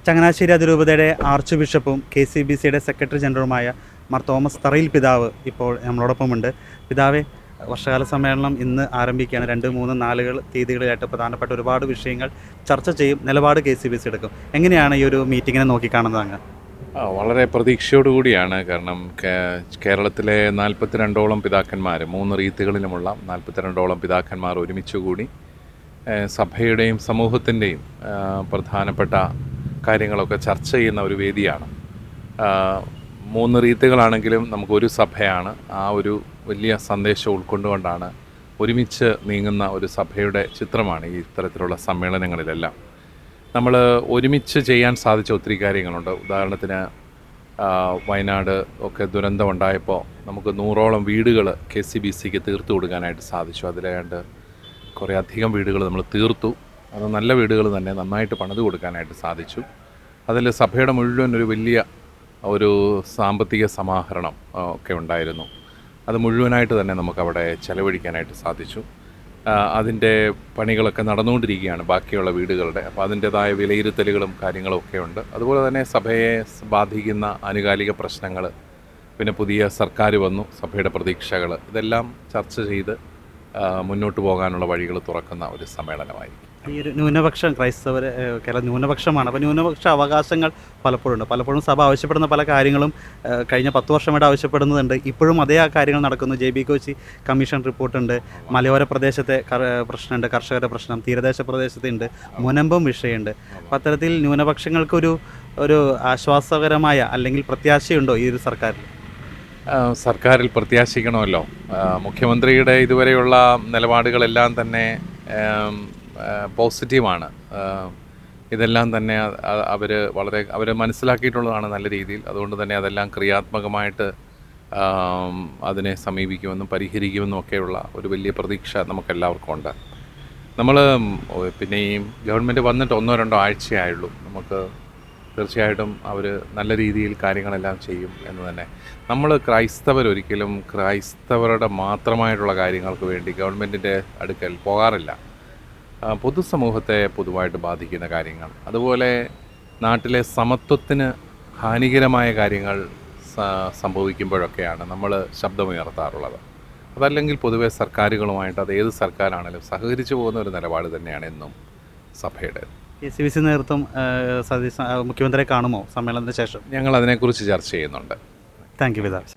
ചങ്ങനാശ്ശേരി അതിരൂപതയുടെ arch ബിഷപ്പും KCBCയുടെ secretary ജനറലുമായ Mar Thomas തറയിൽ പിതാവ് ഇപ്പോൾ നമ്മളോടൊപ്പമുണ്ട്. പിതാവെ, വർഷകാല സമ്മേളനം ഇന്ന് ആരംഭിക്കുകയാണ്. 2, 3, 4 തീയതികളിലായിട്ട് പ്രധാനപ്പെട്ട ഒരുപാട് വിഷയങ്ങൾ ചർച്ച ചെയ്യും, നിലപാട് KCBC എടുക്കും. എങ്ങനെയാണ് ഈ ഒരു മീറ്റിങ്ങിനെ നോക്കിക്കാണുന്നത് അങ്ങ്? വളരെ പ്രതീക്ഷയോടുകൂടിയാണ്. കാരണം കേരളത്തിലെ 42ഓളം പിതാക്കന്മാർ, 3 റീത്തുകളിലുമുള്ള 42ഓളം പിതാക്കന്മാർ ഒരുമിച്ചുകൂടി സഭയുടെയും സമൂഹത്തിൻ്റെയും പ്രധാനപ്പെട്ട കാര്യങ്ങളൊക്കെ ചർച്ച ചെയ്യുന്ന ഒരു വേദിയാണ്. 3 റീത്തുകളാണെങ്കിലും നമുക്കൊരു സഭയാണ്. ആ ഒരു വലിയ സന്ദേശം ഉൾക്കൊണ്ടുകൊണ്ടാണ് ഒരുമിച്ച് നീങ്ങുന്ന ഒരു സഭയുടെ ചിത്രമാണ് ഈ ഇത്തരത്തിലുള്ള സമ്മേളനങ്ങളിലെല്ലാം. നമ്മൾ ഒരുമിച്ച് ചെയ്യാൻ സാധിച്ച ഒത്തിരി കാര്യങ്ങളുണ്ട്. ഉദാഹരണത്തിന് വയനാട് ഒക്കെ ദുരന്തമുണ്ടായപ്പോൾ നമുക്ക് 100ഓളം വീടുകൾ KCBCക്ക് തീർത്തു കൊടുക്കാനായിട്ട് സാധിച്ചു. അതിലേണ്ട് കുറേ അധികം വീടുകൾ നമ്മൾ തീർത്തു. അത് നല്ല വീടുകൾ തന്നെ നന്നായിട്ട് പണിത് കൊടുക്കാനായിട്ട് സാധിച്ചു. അതിൽ സഭയുടെ മുഴുവൻ ഒരു വലിയ ഒരു സാമ്പത്തിക സമാഹരണം ഒക്കെ ഉണ്ടായിരുന്നു. അത് മുഴുവനായിട്ട് തന്നെ നമുക്കവിടെ ചെലവഴിക്കാനായിട്ട് സാധിച്ചു. അതിൻ്റെ പണികളൊക്കെ നടന്നുകൊണ്ടിരിക്കുകയാണ് ബാക്കിയുള്ള വീടുകളുടെ. അപ്പോൾ അതിൻ്റേതായ വിലയിരുത്തലുകളും കാര്യങ്ങളും ഒക്കെ ഉണ്ട്. അതുപോലെ തന്നെ സഭയെ ബാധിക്കുന്ന ആനുകാലിക പ്രശ്നങ്ങൾ, പിന്നെ പുതിയ സർക്കാർ വന്നു, സഭയുടെ പ്രതീക്ഷകൾ, ഇതെല്ലാം ചർച്ച ചെയ്ത് മുന്നോട്ട് പോകാനുള്ള വഴികൾ തുറക്കുന്ന ഒരു സമ്മേളനമായിരിക്കും. ഈ ഒരു ന്യൂനപക്ഷം, ക്രൈസ്തവർ കേരള ന്യൂനപക്ഷമാണ്. അപ്പോൾ ന്യൂനപക്ഷ അവകാശങ്ങൾ പലപ്പോഴും സഭ ആവശ്യപ്പെടുന്ന പല കാര്യങ്ങളും കഴിഞ്ഞ 10 വർഷമായിട്ട് ആവശ്യപ്പെടുന്നുണ്ട്. ഇപ്പോഴും അതേ ആ കാര്യങ്ങൾ നടക്കുന്നു. JB കോശി കമ്മീഷൻ റിപ്പോർട്ടുണ്ട്, മലയോര പ്രദേശത്തെ പ്രശ്നമുണ്ട്, കർഷകരുടെ പ്രശ്നം, തീരദേശ പ്രദേശത്തുണ്ട്, മുനമ്പം വിഷയമുണ്ട്. അപ്പോൾ അത്തരത്തിൽ ന്യൂനപക്ഷങ്ങൾക്കൊരു ആശ്വാസകരമായ അല്ലെങ്കിൽ പ്രത്യാശയുണ്ടോ ഈ ഒരു സർക്കാരിൽ? സർക്കാരിൽ പ്രത്യാശിക്കണമല്ലോ. മുഖ്യമന്ത്രിയുടെ ഇതുവരെയുള്ള നിലപാടുകളെല്ലാം തന്നെ പോസിറ്റീവാണ്. ഇതെല്ലാം തന്നെ അവർ മനസ്സിലാക്കിയിട്ടുള്ളതാണ് നല്ല രീതിയിൽ. അതുകൊണ്ട് തന്നെ അതെല്ലാം ക്രിയാത്മകമായിട്ട് അതിനെ സമീപിക്കുമെന്നും പരിഹരിക്കുമെന്നും ഒക്കെയുള്ള ഒരു വലിയ പ്രതീക്ഷ നമുക്കെല്ലാവർക്കും ഉണ്ട്. നമ്മൾ പിന്നെ ഈ ഗവൺമെൻറ് വന്നിട്ട് 1-2 ആഴ്ചയായുള്ളൂ. നമുക്ക് തീർച്ചയായിട്ടും അവർ നല്ല രീതിയിൽ കാര്യങ്ങളെല്ലാം ചെയ്യും എന്ന് തന്നെ. നമ്മൾ ക്രൈസ്തവരൊരിക്കലും ക്രൈസ്തവരുടെ മാത്രമായിട്ടുള്ള കാര്യങ്ങൾക്ക് വേണ്ടി ഗവൺമെൻറ്റിൻ്റെ അടുക്കൽ പോകാറില്ല. പൊതുസമൂഹത്തെ പൊതുവായിട്ട് ബാധിക്കുന്ന കാര്യങ്ങൾ, അതുപോലെ നാട്ടിലെ സമത്വത്തിന് ഹാനികരമായ കാര്യങ്ങൾ സംഭവിക്കുമ്പോഴൊക്കെയാണ് നമ്മൾ ശബ്ദമുയർത്താറുള്ളത്. അതല്ലെങ്കിൽ പൊതുവെ സർക്കാരുകളുമായിട്ട്, അത് ഏത് സർക്കാരാണെങ്കിലും സഹകരിച്ചു പോകുന്ന ഒരു നിലപാട് തന്നെയാണ് എന്നും സഭയുടെ. KCBC നേതൃത്വം മുഖ്യമന്ത്രിയെ കാണുമോ സമ്മേളനത്തിന് ശേഷം? ഞങ്ങൾ അതിനെക്കുറിച്ച് ചർച്ച ചെയ്യുന്നുണ്ട്. താങ്ക് യു പിതാവ്.